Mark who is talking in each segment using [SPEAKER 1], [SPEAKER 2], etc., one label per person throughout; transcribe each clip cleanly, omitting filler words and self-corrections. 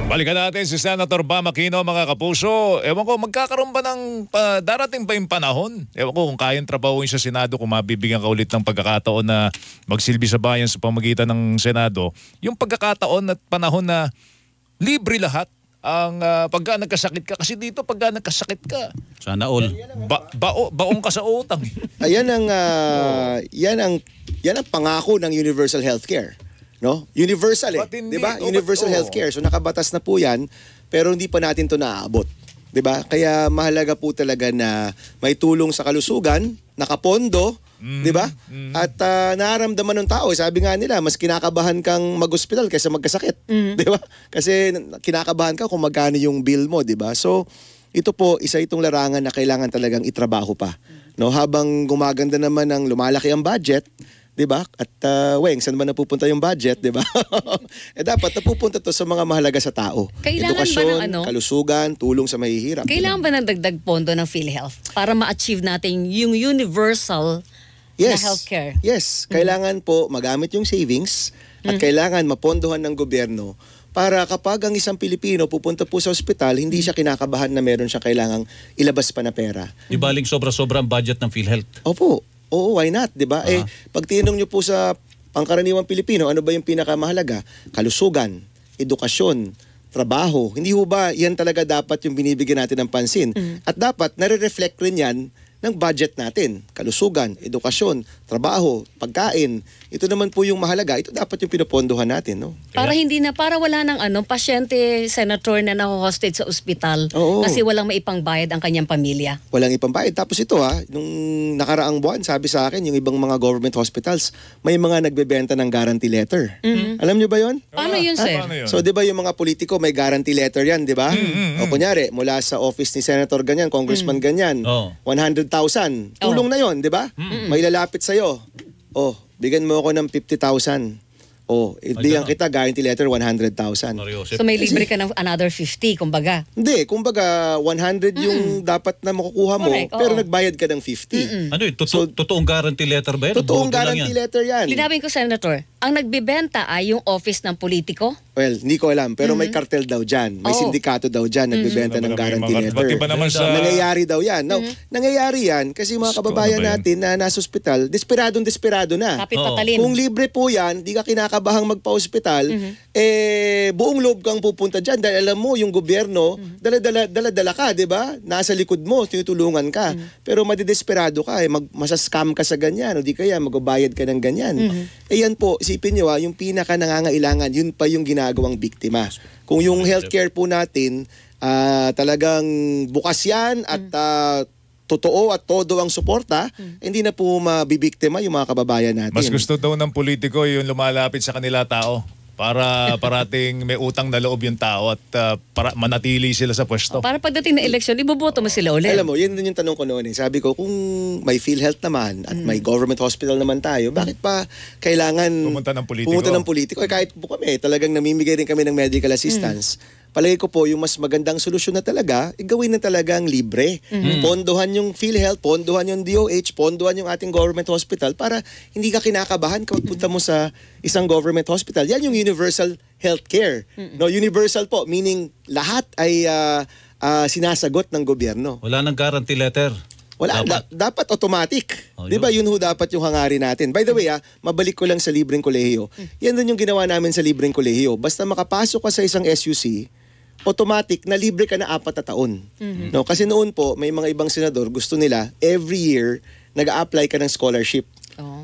[SPEAKER 1] Balikan natin si Senator Bam Aquino, mga kapuso. Ewan ko, magkakaroon ba ng darating ba yung panahon? Ewan ko kung kayang trabahuin sa Senado, kung mabibigyan ka ulit ng pagkakataon na magsilbi sa bayan sa pamagitan ng Senado. Yung pagkakataon at panahon na libre lahat ang pagka nagkasakit ka. Kasi dito pagka nagkasakit ka,
[SPEAKER 2] sana all.
[SPEAKER 1] baong ka sa utang.
[SPEAKER 3] Yan ang pangako ng universal healthcare. No? Universal di ba? Universal healthcare. So nakabatas na po 'yan, pero hindi pa natin 'to naaabot. Di ba? Kaya mahalaga po talaga na may tulong sa kalusugan, nakapondo, di ba? At nararamdaman ng tao, sabi nga nila, mas kinakabahan kang mag-hospital kaysa magkasakit, di ba? Kasi kinakabahan ka kung magkano yung bill mo, di ba? So ito po, isa itong larangan na kailangan talagang itrabaho pa. No, habang gumaganda naman ng lumalaki ang budget, 'di ba? At Weng, saan ba napupunta yung budget, 'di ba? Dapat napupunta 'to sa mga mahalaga sa tao.
[SPEAKER 4] Kailangan
[SPEAKER 3] edukasyon,
[SPEAKER 4] ba ng
[SPEAKER 3] kalusugan, tulong sa mahihirap.
[SPEAKER 4] Kailangan ba ng dagdag pondo ng PhilHealth para ma-achieve natin yung universal na healthcare?
[SPEAKER 3] Yes, kailangan po magamit yung savings at kailangan mapondohan ng gobyerno para kapag ang isang Pilipino pupunta po sa ospital, hindi siya kinakabahan na meron siya kailangang ilabas pa na pera.
[SPEAKER 2] Di baling sobra-sobra ang budget ng PhilHealth?
[SPEAKER 3] Opo. Oo, why not, 'di ba? Pag tinanong niyo po sa pangkaraniwang Pilipino, ano ba yung pinakamahalaga? Kalusugan, edukasyon, trabaho. Hindi ho ba 'yan talaga dapat yung binibigyan natin ng pansin? At dapat nare-reflect rin 'yan ng budget natin. Kalusugan, edukasyon, trabaho, pagkain. Ito naman po yung mahalaga. Ito dapat yung pinopondohan natin, no?
[SPEAKER 4] Para wala ng pasyente, senator na naho-hostage sa ospital kasi walang maipangbayad ang kanyang pamilya.
[SPEAKER 3] Walang ipambayad. Tapos ito nung nakaraang buwan, sabi sa akin, yung ibang mga government hospitals, may mga nagbebenta ng guarantee letter. Alam niyo ba yon?
[SPEAKER 4] Paano yun, sir?
[SPEAKER 3] So, di ba yung mga politiko, may guarantee letter yan, di ba? O kunyari, mula sa office ni Senator ganyan, Congressman ganyan, 100,000. Tulong na yon, di ba? May lalapit sa'yo. Bigyan mo ako ng 50,000. Ibigyan kita, guarantee letter, 100,000.
[SPEAKER 4] So may libre ka ng another 50, kumbaga.
[SPEAKER 3] Hindi, kumbaga 100 yung dapat na makukuha mo,
[SPEAKER 4] Correct,
[SPEAKER 3] pero nagbayad ka ng 50.
[SPEAKER 2] Ano totoong guarantee letter ba yan?
[SPEAKER 3] Totoong guarantee letter yan.
[SPEAKER 4] Linawin ko, Senator, ang nagbibenta ay yung office ng politiko?
[SPEAKER 3] Well, hindi ko alam, pero may cartel daw dyan. May sindikato daw dyan, nagbibenta ng guarantee letter.
[SPEAKER 1] Iba naman sa...
[SPEAKER 3] Nangyayari daw yan. Now, nangyayari yan kasi mga kababayan natin na nasa ospital, desperado na.
[SPEAKER 4] Kapit patalim.
[SPEAKER 3] Kung libre po yan, di ka kinakabahang magpa-ospital, buong loob kang pupunta dyan dahil alam mo, yung gobyerno, dala-dala ka, di ba? Nasa likod mo, tinutulungan ka. Pero madidesperado ka, masascam ka sa ganyan, o di kaya magbabayad ka ng ganyan. Yan po, isipin nyo yung pinaka nangangailangan, yun pa yung ginagawang biktima. Kung yung healthcare po natin, talagang bukas yan at totoo at todo ang suporta, hindi na po mabibiktima yung mga kababayan natin.
[SPEAKER 1] Mas gusto daw ng politiko yung lumalapit sa kanila tao para parating may utang na loob yung tao at para manatili sila sa pwesto.
[SPEAKER 4] Para pagdating na eleksyon, iboboto mo sila ulit.
[SPEAKER 3] Alam mo, yun din yung tanong ko noon. Sabi ko, kung may PhilHealth naman at may government hospital naman tayo, bakit pa kailangan
[SPEAKER 1] pumunta ng politiko?
[SPEAKER 3] Kahit po kami, talagang namimigay rin kami ng medical assistance. Palagi ko po, yung mas magandang solusyon na talaga, gawin na talagang libre. Pondohan yung PhilHealth, pondohan yung DOH, pondohan yung ating government hospital para hindi ka kinakabahan kapag punta mo sa isang government hospital. Yan yung universal healthcare. No, universal po, meaning lahat ay sinasagot ng gobyerno.
[SPEAKER 2] Wala nang guarantee letter.
[SPEAKER 3] Wala, dapat automatic. Di ba yun ho dapat yung hangarin natin. By the way, mabalik ko lang sa libreng kolehiyo. Yan din yung ginawa namin sa libreng kolehiyo. Basta makapasok ka sa isang SUC, automatic na libre ka na 4 na taon. No, kasi noon po, may mga ibang senador, gusto nila, every year, nag-a-apply ka ng scholarship.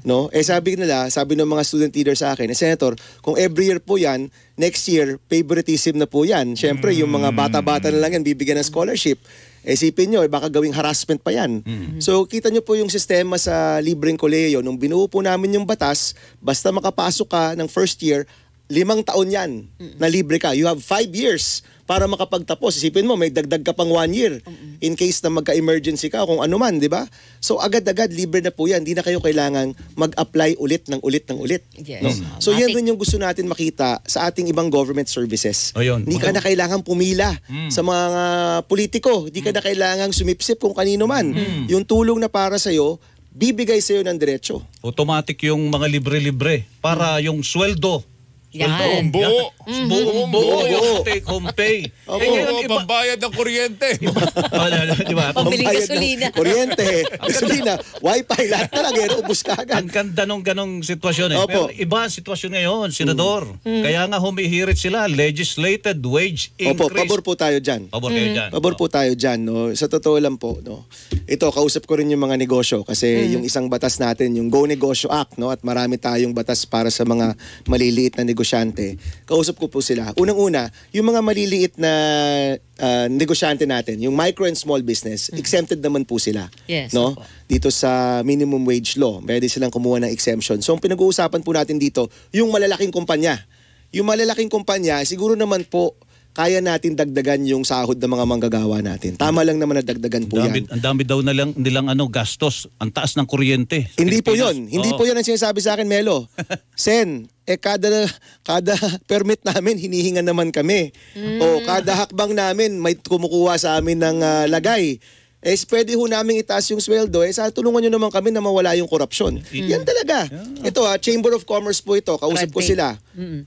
[SPEAKER 3] No? Sabi ng mga student leader sa akin, Senator, kung every year po yan, next year, favoritism na po yan. Siyempre, yung mga bata-bata na lang yan, bibigyan ng scholarship. Isipin nyo, baka gawing harassment pa yan. So, kita nyo po yung sistema sa libreng kolehiyo. Nung binuo po namin yung batas, basta makapasok ka ng first year, 5 taon yan na libre ka. You have 5 years para makapagtapos. Isipin mo, may dagdag ka pang 1 year in case na magka-emergency ka, kung ano man, di ba? So, agad-agad, libre na po yan. Hindi na kayo kailangang mag-apply ulit ng ulit.
[SPEAKER 4] Yes.
[SPEAKER 3] No? So, yan din yung gusto natin makita sa ating ibang government services. Hindi ka na kailangang pumila sa mga politiko. Hindi ka na kailangang sumipsip kung kanino man. Yung tulong na para sa'yo, bibigay sa'yo ng diretso.
[SPEAKER 2] Automatic yung mga libre-libre para yung sweldo
[SPEAKER 4] Yan.
[SPEAKER 1] Buo.
[SPEAKER 2] Buo yung take home pay.
[SPEAKER 3] Opo.
[SPEAKER 1] Oo, pambayad ng kuryente.
[SPEAKER 2] Di ba?
[SPEAKER 4] Pambiling
[SPEAKER 3] Pambayad
[SPEAKER 4] gasolina.
[SPEAKER 3] ng kuryente, gasolina, wifi, lahat talaga, ubus ka agad.
[SPEAKER 2] Ang ganda nung ganong sitwasyon eh.
[SPEAKER 3] Opo.
[SPEAKER 2] Pero iba ang sitwasyon ngayon, Senador. Kaya nga humihirit sila, legislated wage
[SPEAKER 3] Opo,
[SPEAKER 2] increase.
[SPEAKER 3] pabor po tayo dyan.
[SPEAKER 2] Pabor kayo dyan.
[SPEAKER 3] Pabor po tayo dyan, no. Sa totoo lang po, no. Ito, kausap ko rin yung mga negosyo kasi yung isang batas natin, yung Go Negosyo Act, no, at marami tayong batas para sa mga maliliit na negosyante. Kausap ko po sila. Unang-una, yung mga maliliit na negosyante natin, yung micro and small business, exempted naman po sila.
[SPEAKER 4] Yes,
[SPEAKER 3] No?
[SPEAKER 4] opo.
[SPEAKER 3] Dito sa minimum wage law, pwede silang kumuha ng exemption. So, ang pinag-uusapan po natin dito, yung malalaking kumpanya. Yung malalaking kumpanya, siguro naman po, kaya natin dagdagan yung sahod ng mga manggagawa natin. Tama lang naman na dagdagan po yan.
[SPEAKER 2] Ang dami daw nilang gastos. Ang taas ng kuryente.
[SPEAKER 3] Hindi po
[SPEAKER 2] Pilipinas.
[SPEAKER 3] yun. Hindi
[SPEAKER 2] Oo.
[SPEAKER 3] po yun ang sinasabi sa akin, Melo. Sen, kada permit namin, hinihinga naman kami. O kada hakbang namin, may kumukuha sa amin ng lagay. Pwede ho namin itaas yung sweldo. Tulungan nyo naman kami na mawala yung korupsyon. Yan talaga. Ito Chamber of Commerce po ito. Kausap ko
[SPEAKER 4] Red tape.
[SPEAKER 3] sila.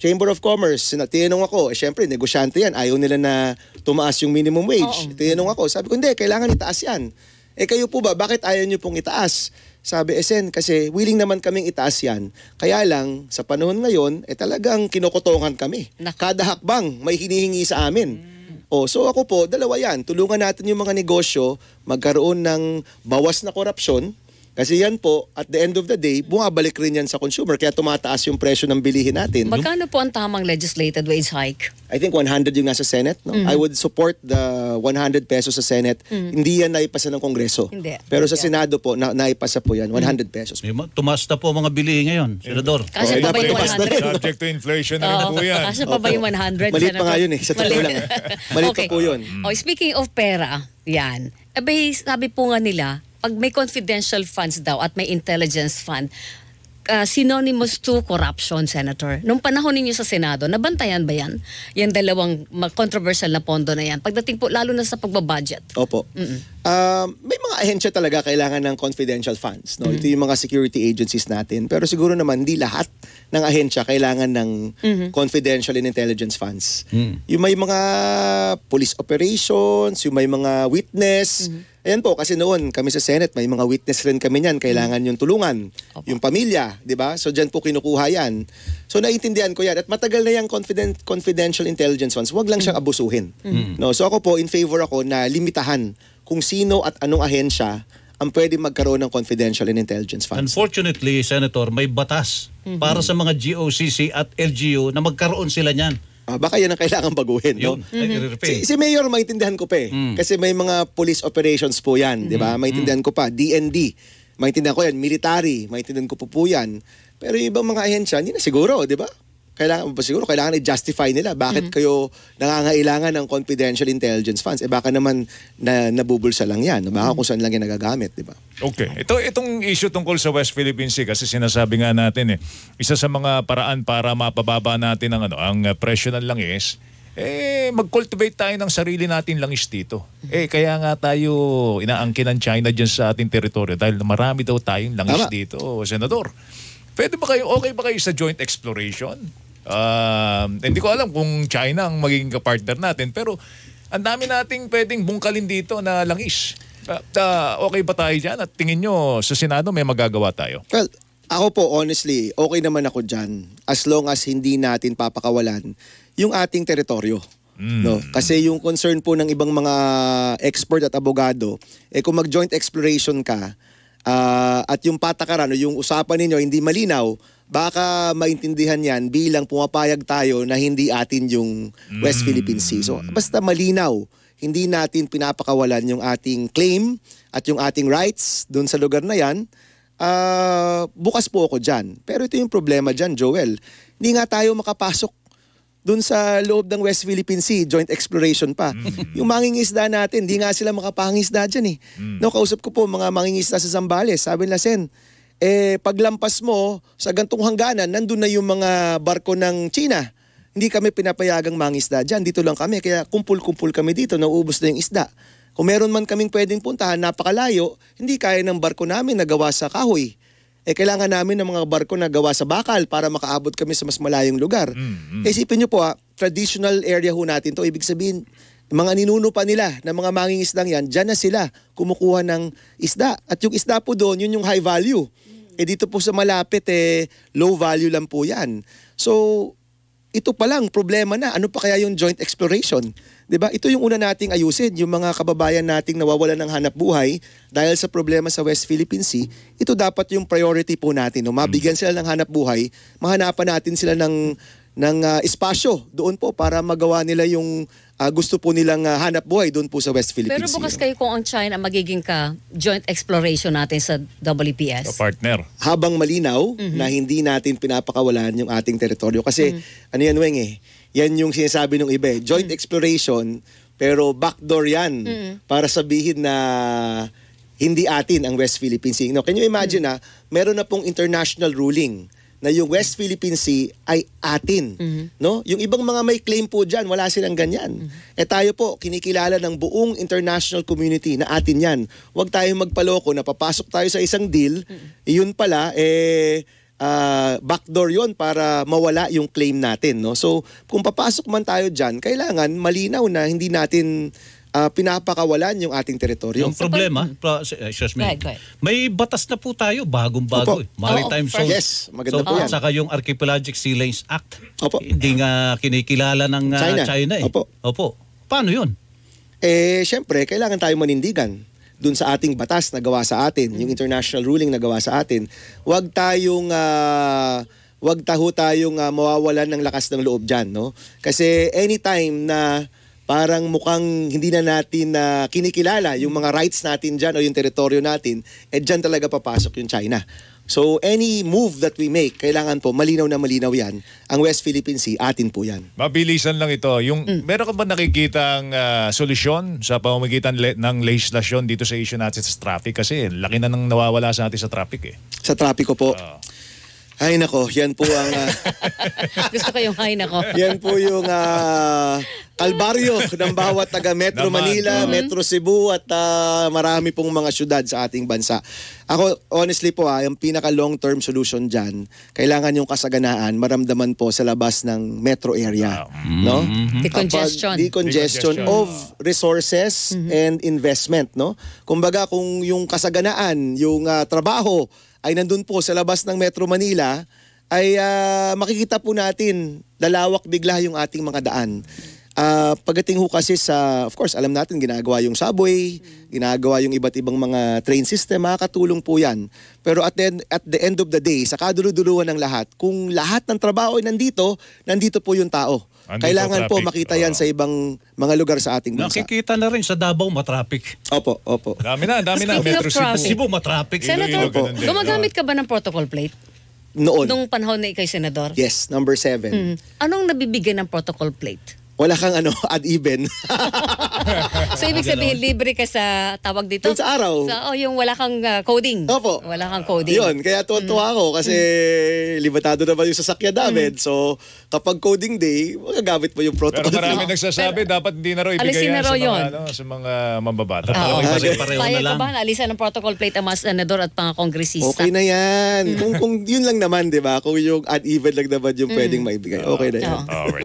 [SPEAKER 3] Chamber of Commerce. Tinanong ako, syempre, negosyante yan. Ayaw nila na tumaas yung minimum wage. Tinanong ako, sabi ko, hindi, kailangan itaas yan. Kayo po ba, bakit ayaw nyo pong itaas? Sabi, Sen, kasi willing naman kaming itaas yan. Kaya lang, sa panahon ngayon, talagang kinukutongan kami. Kada hakbang, may hinihingi sa amin. So ako po, dalawa yan. Tulungan natin yung mga negosyo magkaroon ng bawas na korupsyon. Kasi yan po, at the end of the day, bumabalik rin yan sa consumer. Kaya tumataas yung presyo ng bilihin natin.
[SPEAKER 4] Magkano po ang tamang legislated wage hike?
[SPEAKER 3] I think 100 yung nasa Senate. No? I would support the 100 pesos sa Senate. Hindi yan naipasa ng Kongreso.
[SPEAKER 4] Hindi.
[SPEAKER 3] Pero sa Senado po, naipasa po yan. 100 pesos.
[SPEAKER 2] Tumaas na po ang mga bilihin ngayon, Senador.
[SPEAKER 4] Kasi pa ba yung
[SPEAKER 3] dapat
[SPEAKER 4] 100?
[SPEAKER 1] Subject to inflation na rin po yan.
[SPEAKER 4] Kasi pa ba yung 100?
[SPEAKER 3] Maliit pa nga yun Sa totoo lang. Maliit pa po yun.
[SPEAKER 4] Speaking of pera, yan. Sabi po nga nila, pag may confidential funds daw at may intelligence fund, synonymous to corruption, Senator. Nung panahon ninyo sa Senado, nabantayan ba yan? Yan dalawang controversial na pondo na yan. Pagdating po, lalo na sa pagbabudget.
[SPEAKER 3] Opo. May mga ahensya talaga kailangan ng confidential funds. No? Ito yung mga security agencies natin. Pero siguro naman, hindi lahat ng ahensya kailangan ng confidential and intelligence funds. Yung may mga police operations, yung may mga witness. Ayan po, kasi noon kami sa Senate, may mga witness rin kami niyan. Kailangan yung tulungan. Yung pamilya, di ba? So dyan po kinukuha yan. So naiintindihan ko yan. At matagal na yung confidential intelligence funds. Huwag lang siyang abusuhin. No? So ako po, in favor ako na limitahan kung sino at anong ahensya ang pwede magkaroon ng confidential and intelligence funds.
[SPEAKER 2] Unfortunately, Senator, may batas para sa mga GOCC at LGU na magkaroon sila niyan.
[SPEAKER 3] Baka yan ang kailangan baguhin. No?
[SPEAKER 2] Yun.
[SPEAKER 3] Si Mayor, maintindihan ko pa Kasi may mga police operations po yan. Di ba? Maintindihan ko pa. DND. Maintindihan ko yan. Military. Maintindihan ko po yan. Pero yung ibang mga ahensya, hindi na siguro. Di ba? Kailangan i-justify nila. Bakit kayo nangangailangan ng confidential intelligence funds? Baka naman nabubulsa lang yan. Baka kung saan lang yan nagagamit. Di ba?
[SPEAKER 1] Okay. Itong issue tungkol sa West Philippine Sea, kasi sinasabi nga natin isa sa mga paraan para mapababa natin ang presyo ng langis, mag-cultivate tayo ng sarili natin langis dito. Kaya nga tayo inaangkin ng China dyan sa ating teritoryo dahil marami daw tayong langis dito, Senador. Okay ba kayo sa joint exploration? Hindi ko alam kung China ang magiging partner natin, pero ang dami nating pwedeng bungkalin dito na langis. Okay ba tayo dyan? At tingin nyo sa Senado may magagawa tayo?
[SPEAKER 3] Well, ako po, honestly, okay naman ako dyan as long as hindi natin papakawalan yung ating teritoryo. No? Kasi yung concern po ng ibang mga expert at abogado, kung mag-joint exploration ka, at yung patakaran o yung usapan ninyo hindi malinaw, baka maintindihan yan bilang pumapayag tayo na hindi atin yung West Philippine Sea. So basta malinaw, hindi natin pinapakawalan yung ating claim at yung ating rights doon sa lugar na yan, bukas po ako dyan. Pero ito yung problema dyan, Joel. Hindi nga tayo makapasok doon sa loob ng West Philippine Sea, joint exploration pa. Yung mangingisda natin, di nga sila makapangisda dyan No, kausap ko po mga mangingisda sa Zambales. Sabi nila, Sen, paglampas mo sa gantong hangganan, nandun na yung mga barko ng China. Hindi kami pinapayagang mangisda dyan. Dito lang kami. Kaya kumpul-kumpul kami dito, nauubos na yung isda. Kung meron man kaming pwedeng puntahan, napakalayo, hindi kaya ng barko namin na gawa sa kahoy. kailangan namin ng mga barko na gawa sa bakal para makaabot kami sa mas malayong lugar. Isipin nyo po traditional area ho natin to. Ibig sabihin, mga ninuno pa nila na mga mangingisdang yan, dyan na sila kumukuha ng isda. At yung isda po doon, yun yung high value. Dito po sa malapit, low value lang po yan. So, ito pa lang, problema na. Ano pa kaya yung joint exploration? 'Di ba? Ito yung una nating ayusin, yung mga kababayan nating nawawalan ng hanap buhay dahil sa problema sa West Philippine Sea. Ito dapat yung priority po natin. No? Mabigyan sila ng hanap buhay, mahanapan natin sila ng espasyo doon po para magawa nila yung gusto po nilang hanap buhay doon po sa West Philippine
[SPEAKER 4] Pero
[SPEAKER 3] Sea.
[SPEAKER 4] bukas kayo kung ang China magiging joint exploration natin sa WPS.
[SPEAKER 1] Sa partner.
[SPEAKER 3] Habang malinaw na hindi natin pinapakawalan yung ating teritoryo. Kasi ano yan, Weng yan yung sinasabi ng iba joint exploration, pero backdoor yan para sabihin na hindi atin ang West Philippine Sea. No, can you imagine meron na pong international ruling na yung West Philippine Sea ay atin. No? Yung ibang mga may claim po dyan, wala silang ganyan. Tayo po, kinikilala ng buong international community na atin yan. Huwag tayong magpaloko na papasok tayo sa isang deal, yun pala, backdoor yon para mawala yung claim natin. No? So, kung papasok man tayo dyan, kailangan malinaw na hindi natin pinapakawalan yung ating teritoryo.
[SPEAKER 2] Yung problema, excuse me, may batas na po tayo, bagong-bago. Maritime Zone.
[SPEAKER 3] Yes, maganda po yan.
[SPEAKER 2] At saka yung Archipelagic Sea Lanes Act.
[SPEAKER 3] Opo.
[SPEAKER 2] Hindi nga kinikilala ng China eh.
[SPEAKER 3] Opo.
[SPEAKER 2] Paano yun?
[SPEAKER 3] Syempre, kailangan tayo manindigan dun sa ating batas na gawa sa atin, yung international ruling na gawa sa atin. Huwag tayong mawawalan ng lakas ng loob dyan, no? Kasi anytime na parang mukhang hindi na natin kinikilala yung mga rights natin dyan o yung teritoryo natin, dyan talaga papasok yung China. So any move that we make, kailangan po malinaw na malinaw yan. Ang West Philippine Sea, atin po yan.
[SPEAKER 1] Mabilisan lang ito. Meron ka ba nakikitang solusyon sa pamamagitan ng legislasyon dito sa issue natin sa traffic? Kasi laki na nang nawawala sa atin sa traffic
[SPEAKER 3] Sa trapiko po. Ay nako, yan po ang...
[SPEAKER 4] Gusto ko yung hay nako.
[SPEAKER 3] Yan po yung kalbaryo ng bawat taga Metro Manila, Metro Cebu at marami pong mga syudad sa ating bansa. Ako, honestly po yung pinaka long-term solution dyan, kailangan yung kasaganaan maramdaman po sa labas ng metro area. No?
[SPEAKER 4] Decongestion.
[SPEAKER 3] Decongestion of resources and investment. No? Kumbaga, kung yung kasaganaan, yung trabaho, ay nandun po sa labas ng Metro Manila, ay makikita po natin lalawak bigla yung ating mga daan. Pagdating ho kasi sa, of course, alam natin ginagawa yung subway, ginagawa yung iba't ibang mga train system, makakatulong po yan. Pero at the end of the day, sa kaduluduluhan ng lahat, kung lahat ng trabaho ay nandito po yung tao. Kailangan po makita yan sa ibang mga lugar sa ating bansa.
[SPEAKER 2] Nakikita na rin sa Davao matraffic.
[SPEAKER 3] Opo.
[SPEAKER 1] Dami na.
[SPEAKER 4] Speaking of traffic,
[SPEAKER 2] Cebu matraffic.
[SPEAKER 4] Senator,
[SPEAKER 1] ganun din.
[SPEAKER 4] gumagamit ka ba ng protocol plate?
[SPEAKER 3] Noon.
[SPEAKER 4] Nung panahon na ikay senador?
[SPEAKER 3] Yes, number 7.
[SPEAKER 4] Anong nabibigay ng protocol plate?
[SPEAKER 3] Wala kang odd even.
[SPEAKER 4] So, ibig sabihin, libre ka sa tawag dito?
[SPEAKER 3] Dun sa araw.
[SPEAKER 4] Yung wala kang coding.
[SPEAKER 3] Opo.
[SPEAKER 4] Wala kang coding.
[SPEAKER 3] Yun, kaya tuwa ako kasi limitado naman yung sasakyan namin. So, kapag coding day, magagamit mo yung
[SPEAKER 1] Pero
[SPEAKER 3] protocol.
[SPEAKER 1] marami nagsasabi, dapat hindi na raw ibigay
[SPEAKER 4] Alisin na
[SPEAKER 1] yan
[SPEAKER 4] raw
[SPEAKER 1] sa
[SPEAKER 4] yun.
[SPEAKER 1] sa mga mambabata.
[SPEAKER 2] Pareho na
[SPEAKER 4] Payag ka
[SPEAKER 2] lang.
[SPEAKER 4] ba? Alisan ng protocol plate ang mga senador at mga kongresista.
[SPEAKER 3] Okay na yan. Kung yun lang naman, di ba? Kung yung uneven lang naman yung pwedeng maibigay. Okay na yan.
[SPEAKER 1] Alright.